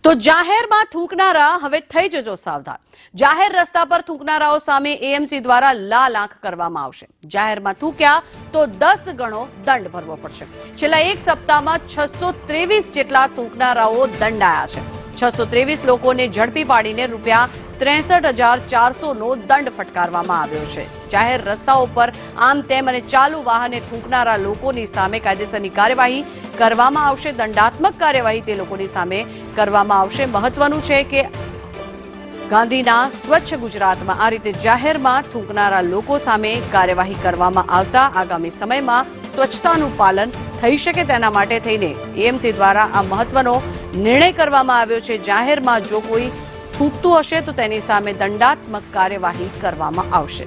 તો જાહેરમાં થૂંકનારા હવે થઈ જજો સાવધાન। જાહેર રસ્તા પર થૂંકનારાઓ સામે એએમસી દ્વારા લાલ આંખ કરવામાં આવશે। જાહેરમાં થૂક્યા તો 10 ગણો દંડ ભરવો પડશે। છેલ્લા એક સપ્તાહમાં 623 જેટલા થૂંકનારાઓ દંડાયા છે। 623 લોકોને ઝડપી પાડીને રૂપિયા 63,400 નો દંડ ફટકારવામાં આવ્યો છે। જાહેર રસ્તાઓ પર આમ તેમ અને ચાલુ વાહને થૂંકનારા લોકોની સામે કાયદેસરની કાર્યવાહી કરવામાં આવશે। દંડાત્મક કાર્યવાહી તે લોકોની સામે કરવામાં આવશે। મહત્વનું છે કે ગાંધીના સ્વચ્છ ગુજરાતમાં આ રીતે જાહેરમાં થૂંકનારા લોકો સામે કાર્યવાહી કરવામાં આવતા આગામી સમયમાં સ્વચ્છતાનું પાલન થઈ શકે તેના માટે થઈને એએમસી દ્વારા આ મહત્વનો નિર્ણય કરવામાં આવ્યો છે। જાહેરમાં જો કોઈ થૂંકતું હશે તો તેની સામે દંડાત્મક કાર્યવાહી કરવામાં આવશે।